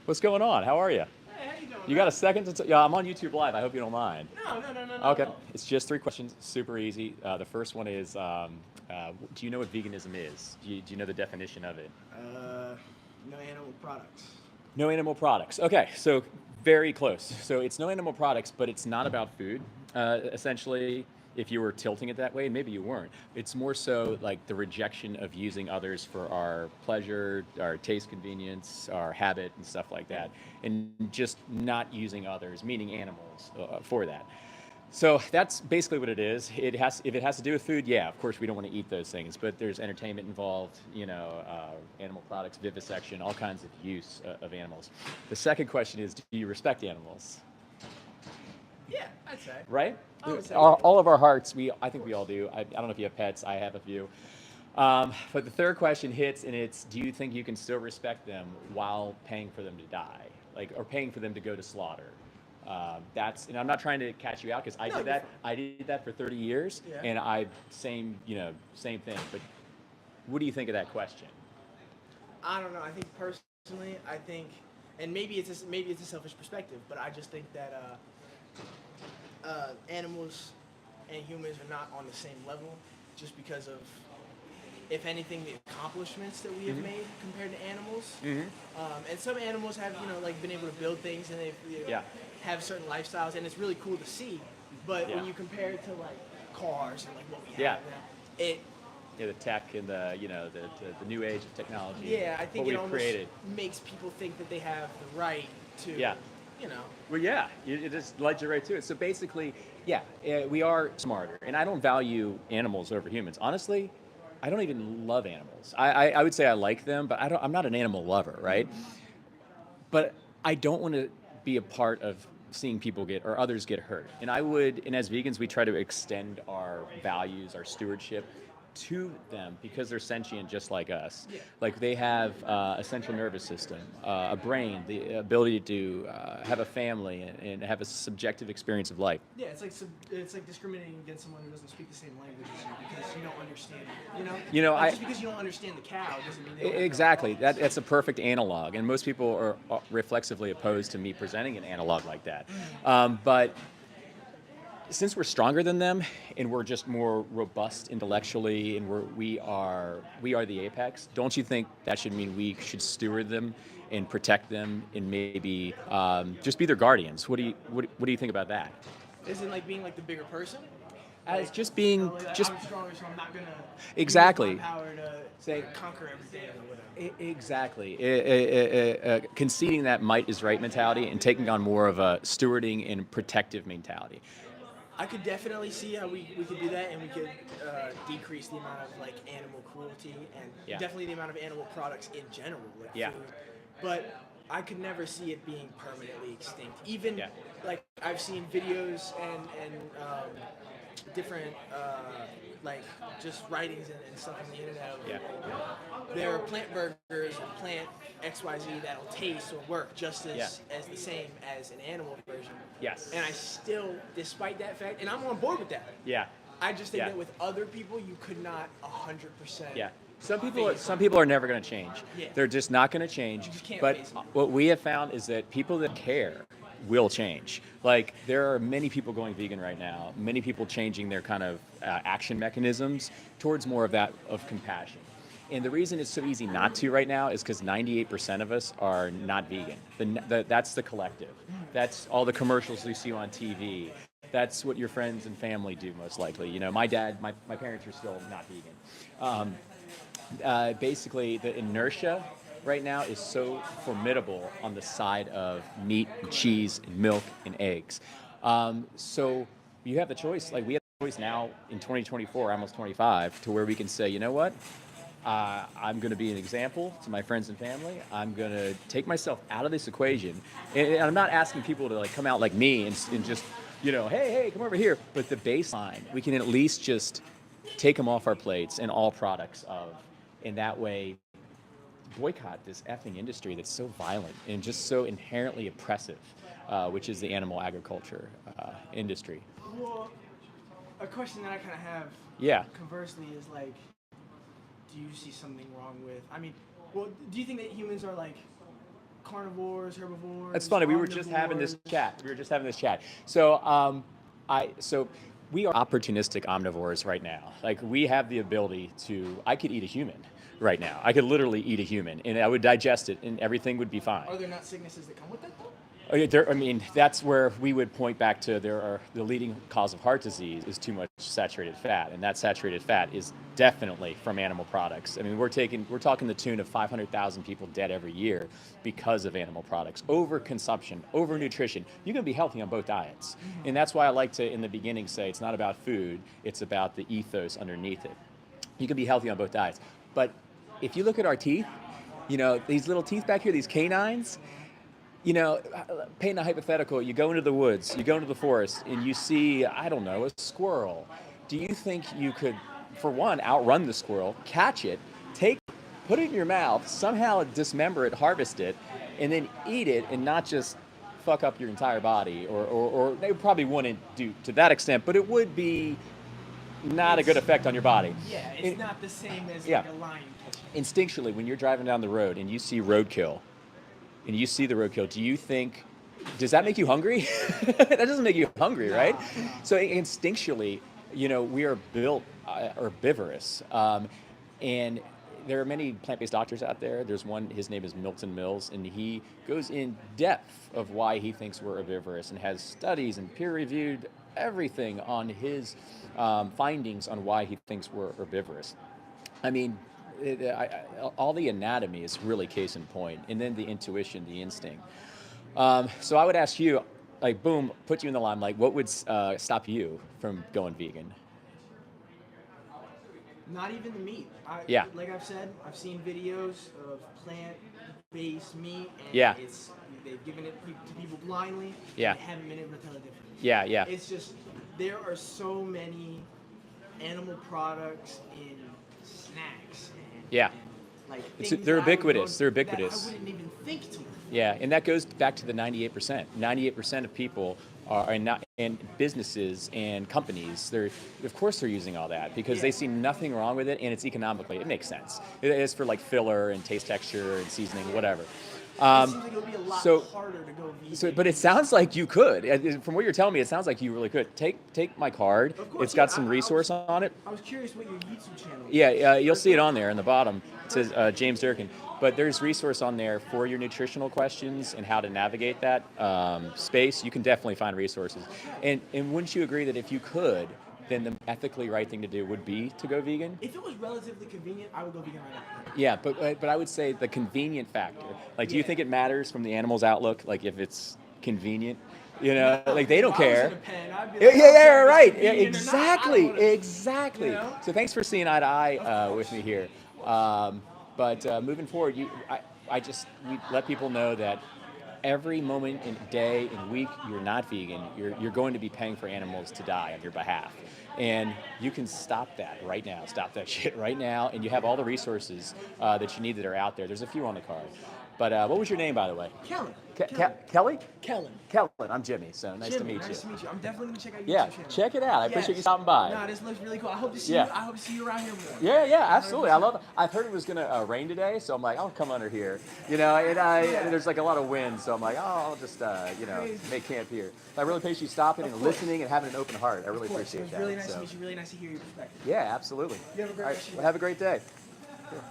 What's going on? How are you? Hey, how you doing, You man? got a second to yeah, I'm on YouTube Live. I hope you don't mind. No, not at Okay. all. It's just three questions, super easy. The first one is do you know what veganism is? Do you know the definition of it? Uh, no animal products. No animal products. Okay, so very close. So it's no animal products, but it's not about food. Essentially, if you were tilting it that way, and maybe you weren't, it's more so like the rejection of using others for our pleasure, our taste convenience, our habit, and stuff like that, and just not using others, meaning animals, for that. So that's basically what it is. If it has to do with food, yeah, of course we don't want to eat those things, but there's entertainment involved, animal products, vivisection, all kinds of use of animals. The second question is, do you respect animals? Yeah, I'd say. Right? I would say yeah. All of our hearts, I Of think we course. all do. I don't know if you have pets. I have a few. But the third question hits, and it's, do you think you can still respect them while paying for them to die, like, or paying for them to go to slaughter? And I'm not trying to catch you out because I No, did you're that. fine. I did that for 30 years, Yeah. and same thing. But what do you think of that question? I don't know. I think personally, I think, and maybe it's a selfish perspective, but I just think that animals and humans are not on the same level, just because of, if anything, the accomplishments that we have Hmm. made compared to animals. Hmm. And some animals have, like been able to build things, and they've, Yeah. have certain lifestyles, and it's really cool to see. But Yeah. when you compare it to like cars and like what we Yeah. have now, it Yeah. The tech and the new age of technology, yeah, I what think it we've almost created. makes people think that they have the right to, Yeah. you know. Well, yeah, it just led you right to it. So basically, yeah, we are smarter, and I don't value animals over humans. Honestly, I don't even love animals. I would say I like them, but I'm not an animal lover, right? But I don't want to be a part of seeing people get or others get hurt. And as vegans, we try to extend our values, our stewardship to them because they're sentient just like us. Yeah. Like they have a central nervous system, a brain, the ability to have a family and have a subjective experience of life. Yeah, it's like discriminating against someone who doesn't speak the same language as you because you don't understand it. You know, Like I just because you don't understand the cow doesn't mean they don't have no exactly thoughts. that's a perfect analog, and most people are reflexively opposed to me presenting an analog like that. But since we're stronger than them and we're just more robust intellectually and we are the apex, don't you think that should mean we should steward them and protect them and maybe just be their guardians? What do you think about that? Isn't like being like the bigger person? As Like, just being like just I'm stronger, so I'm not gonna use my exactly power to say conquer everything or whatever. exactly conceding that might is right mentality and taking on more of a stewarding and protective mentality. I could definitely see how we could do that, and we could decrease the amount of like animal cruelty and Yeah. definitely the amount of animal products in general, like Yeah. food. But I could never see it being permanently extinct. Even Yeah. like I've seen videos and different like just writings and stuff on the internet. Yeah. There are plant burgers and plant XYZ that'll taste or work just Yeah. as the same as an animal version. Yes. And I still, despite that fact, and I'm on board with that. Yeah. I just think Yeah. that with other people, you could not 100%. Yeah. Phase Some them. people are never going to change. Yeah. They're just not going to change. You just can't But phase them. what we have found is that people that care will change. Like there are many people going vegan right now. Many people changing their kind of action mechanisms towards more of that of compassion. And the reason it's so easy not to right now is because 98% of us are not vegan. That's the collective. That's all the commercials you see on TV. That's what your friends and family do most likely. My parents are still not vegan. Basically, the inertia right now is so formidable on the side of meat and cheese and milk and eggs. So you have the choice. Like we have the choice now in 2024, almost 25, to where we can say, you know what? I'm going to be an example to my friends and family. I'm going to take myself out of this equation, and I'm not asking people to like come out like me and just, hey, come over here. But the baseline, we can at least just take them off our plates and all products of, and that way boycott this effing industry that's so violent and just so inherently oppressive, which is the animal agriculture industry. Well, a question that I kind of have Yeah. conversely is like, do you see something wrong with? I mean, well, do you think that humans are like carnivores, herbivores. That's funny. We were just having this chat. So, so we are opportunistic omnivores right now. Like we have the ability to. I could eat a human right now. I could literally eat a human, and I would digest it, and everything would be fine. Are there not sicknesses that come with that though? Oh, yeah, I mean, that's where we would point back to the leading cause of heart disease is too much saturated fat, and that saturated fat is definitely from animal products. I mean, we're talking the tune of 500,000 people dead every year because of animal products, overconsumption, overnutrition. You can be healthy on both diets, and that's why I like to in the beginning say it's not about food, it's about the ethos underneath it. You can be healthy on both diets, but if you look at our teeth, you know, these little teeth back here, these canines. You know, paint a hypothetical, you go into the woods, you go into the forest, and you see, I don't know, a squirrel. Do you think you could, for one, outrun the squirrel, catch it, put it in your mouth, somehow dismember it, harvest it, and then eat it and not just fuck up your entire body? Or they probably wouldn't do to that extent, but it would be not a good effect on your body. Yeah, it's not the same as yeah. like a lion catching. Instinctually, when you're driving down the road and you see roadkill, does that make you hungry? That doesn't make you hungry, right? No. So instinctually, you know, we are built herbivorous. And there are many plant-based doctors out there. There's one, his name is Milton Mills, and he goes in depth of why he thinks we're herbivorous and has studies and peer-reviewed everything on his findings on why he thinks we're herbivorous. I mean, all the anatomy is really case in point, and then the intuition, the instinct. So I would ask you, like, boom, put you in the limelight. What would stop you from going vegan? Not even the meat. Yeah. Like I've said, I've seen videos of plant-based meat, and Yeah. they've given it to people blindly. Yeah. And they haven't been able to tell the difference. Yeah. It's just there are so many animal products in snacks. Yeah. Like They're ubiquitous. They're ubiquitous. That I wouldn't even think to. Yeah, and that goes back to the 98%. 98% of people are not, and businesses and companies, of course they're using all that because they see nothing wrong with it, and it's economically, it makes sense. It is for like filler and taste texture and seasoning, whatever. It seems like it would be a lot harder to go vegan. But it sounds like you could. From what you're telling me, it sounds like you really could. Take my card. It's got some resource on it. I was curious what your YouTube channel is. Yeah, you'll see it on there in the bottom. It says James Durkin. But there's resource on there for your nutritional questions and how to navigate that space. You can definitely find resources. And wouldn't you agree that if you could, then the ethically right thing to do would be to go vegan? If it was relatively convenient, I would go vegan right now. Yeah, but I would say the convenient factor. Like, do you think it matters from the animal's outlook? Like, if it's convenient, you know, like they don't care. Right. Yeah, exactly. You know? So thanks for seeing eye to eye with me here. But moving forward, we let people know that every moment in day and week you're not vegan, you're going to be paying for animals to die on your behalf. And you can stop that right now. Stop that shit right now. And you have all the resources that you need that are out there. There's a few on the card. But what was your name, by the way? Kellen. Kelly? Kellen. I'm Jimmy. So nice to meet you. Nice to meet you. I'm definitely gonna check out your YouTube channel. Check it out. I appreciate you stopping by. No, this looks really cool. I hope to see you. I hope to see you around here more. Yeah, absolutely. 100%. I love it. I've heard it was gonna rain today, so I'm like, I'll come under here. You know, and there's like a lot of wind, so I'm like, I'll just make camp here. I really appreciate you stopping and listening and having an open heart. I really appreciate that. It was really nice to meet you. Really nice to hear your perspective. Yeah, absolutely. You have a great day. Have a great day. Sure.